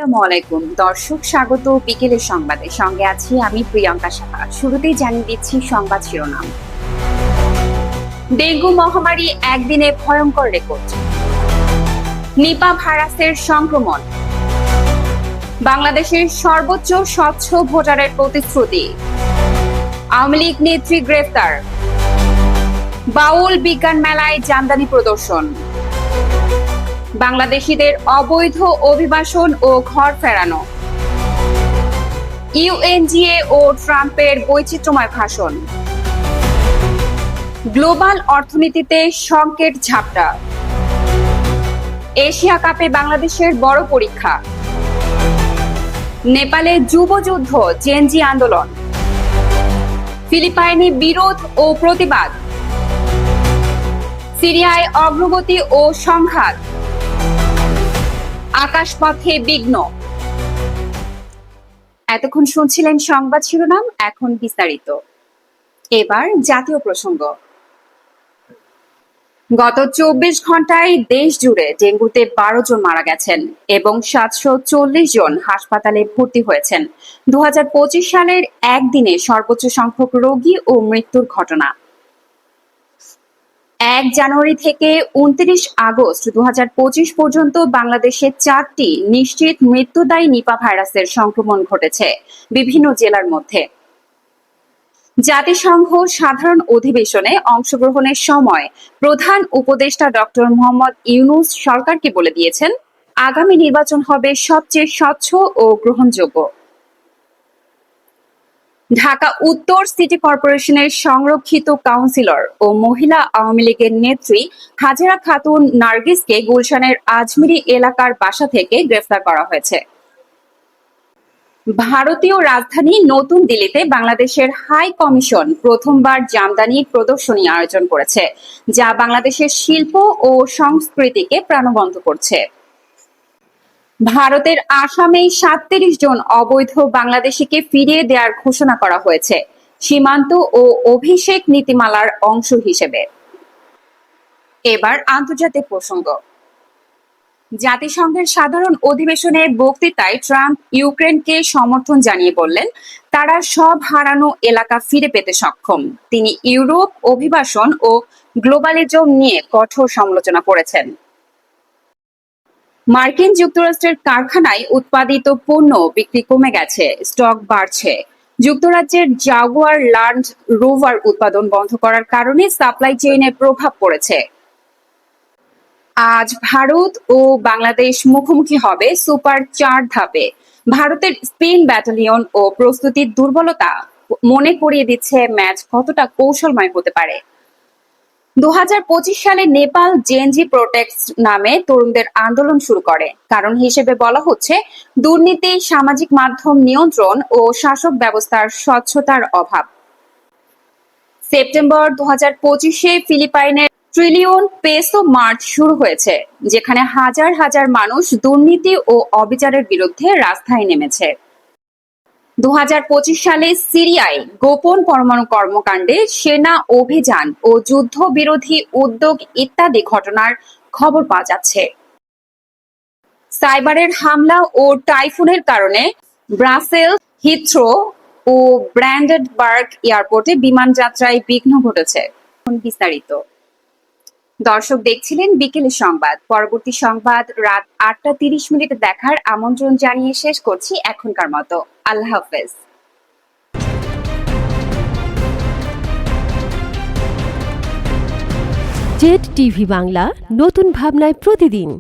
আসসালামু আলাইকুম দর্শক, স্বাগত বিকেলের সংবাদে। সঙ্গে আছি আমি প্রিয়াঙ্কা সাহা। শুরুতেই জানিয়ে দিচ্ছি সংবাদ শিরোনাম। ডেঙ্গু মহামারী একদিনে ভয়ঙ্কর রেকর্ড। নিপা ভাইরাসের সংক্রমণ। বাংলাদেশের সর্বোচ্চ স্বচ্ছ ভোটারের প্রতিশ্রুতি। আওয়ামী লীগ নেত্রী গ্রেফতার। বাউল বিজ্ঞান মেলায় জামদানি প্রদর্শন। বাংলাদেশিদের অবৈধ অভিবাসন ও ঘর ফেরানো। ইউএনজিএ ও ট্রাম্পের বৈচিত্র্যময় ভাষণ। গ্লোবাল অর্থনীতিতে সংকেট ঝাপটা। এশিয়া কাপে বাংলাদেশের বড় পরীক্ষা। নেপালে যুবযুদ্ধ, জেনজি আন্দোলন। ফিলিপাইনে বিরোধ ও প্রতিবাদ। সিরিয়ায় অগ্রগতি ও সংঘাত। আকাশপথে বিঘ্ন। এতক্ষণ শুনছিলেন সংবাদ শিরোনাম, এখন বিস্তারিত। এবার জাতীয় প্রসঙ্গ। গত ২৪ ঘন্টায় দেশ জুড়ে ডেঙ্গুতে ১২ জন মারা গেছেন এবং ৭৪০ জন হাসপাতালে ভর্তি হয়েছেন। ২০২৫ সালের একদিনে সর্বোচ্চ সংখ্যক রোগী ও মৃত্যুর ঘটনা। ১ জানুয়ারি থেকে ২৯ আগস্ট ২০২৫ পর্যন্ত বাংলাদেশে ৪টি নিশ্চিত মৃত্যুদায়ী নিপা ভাইরাসের সংক্রমণ ঘটেছে বিভিন্ন জেলার মধ্যে। জাতিসংঘ সাধারণ অধিবেশনে অংশগ্রহণের সময় প্রধান উপদেষ্টা ডক্টর মোহাম্মদ ইউনূস সরকারকে বলে দিয়েছেন, আগামী নির্বাচন হবে সবচেয়ে স্বচ্ছ ও গ্রহণযোগ্য। ঢাকা উত্তর সিটি কর্পোরেশনের সংরক্ষিত কাউন্সিলর ও মহিলা আওয়ামী লীগের নেত্রী হাজেরা খাতুন নার্গিসকে গুলশানের আজমিরি এলাকার বাসা থেকে গ্রেফতার করা হয়েছে। ভারতীয় রাজধানী নতুন দিল্লিতে বাংলাদেশের হাই কমিশন প্রথমবার জামদানি প্রদর্শনী আয়োজন করেছে, যা বাংলাদেশের শিল্প ও সংস্কৃতিকে প্রাণবন্ত করছে। ভারতের আসামে ৩৭ জন অবৈধ বাংলাদেশিকে ফিরিয়ে দেওয়ার ঘোষণা করা হয়েছে সীমান্ত ও অভিষেক নীতিমালার অংশ হিসেবে। এবার আন্তর্জাতিক প্রসঙ্গ। জাতিসংঘের সাধারণ অধিবেশনে বক্তৃতায় ট্রাম্প ইউক্রেনকে সমর্থন জানিয়ে বললেন, তারা সব হারানো এলাকা ফিরে পেতে সক্ষম। তিনি ইউরোপ, অভিবাসন ও গ্লোবালিজম নিয়ে কঠোর সমালোচনা করেছেন। মার্কিন যুক্তরাষ্ট্রের কারখানায় উৎপাদিত পণ্য বিক্রি কমে গেছে, স্টক বাড়ছে। যুক্তরাজ্যের জাগুয়ার ল্যান্ড রোভার উৎপাদন বন্ধ করার কারণে সাপ্লাই চেইনে প্রভাব পড়েছে। আজ ভারত ও বাংলাদেশ মুখোমুখি হবে সুপার ৪ ধাপে। ভারতের স্পিন ব্যাটালিয়ন ও প্রস্তুতির দুর্বলতা মনে করিয়ে দিচ্ছে ম্যাচ কতটা কৌশলময় হতে পারে। ২০২৫ সালে নেপাল জেনজি প্রোটেক্টস নামে তরুণদের আন্দোলন শুরু করে। কারণ হিসেবে বলা হচ্ছে দুর্নীতি, সামাজিক মাধ্যম নিয়ন্ত্রণ ও শাসক ব্যবস্থার স্বচ্ছতার অভাব। সেপ্টেম্বর ২০২৫-এ ফিলিপাইনের ট্রিলিয়ন পেসো মার্চ শুরু হয়েছে, যেখানে হাজার হাজার মানুষ দুর্নীতি ও অবিচারের বিরুদ্ধে রাস্তায় নেমেছে। ২০২৫ সালে সিরিয়ায় গোপন পরমাণু কর্মকাণ্ডে সেনা অভিযান ও যুদ্ধবিরোধী উদ্যোগ ইত্যাদি ঘটনার খবর পাওয়া যাচ্ছে। সাইবারের হামলা ও টাইফুনের কারণে ব্রাসেলস, হিথ্রো ও ব্র্যান্ডেনবার্গ এয়ারপোর্টে বিমান যাত্রায় বিঘ্ন ঘটেছে। বিস্তারিত। দর্শক দেখছিলেন বিকেলের সংবাদ। পরবর্তী সংবাদ রাত ৮টা ৩০ দেখার আমন্ত্রণ জানিয়ে শেষ করছি এখনকার মতো। আল্লাহ হাফেজ। জেড টিভি বাংলা, নতুন ভাবনায় প্রতিদিন।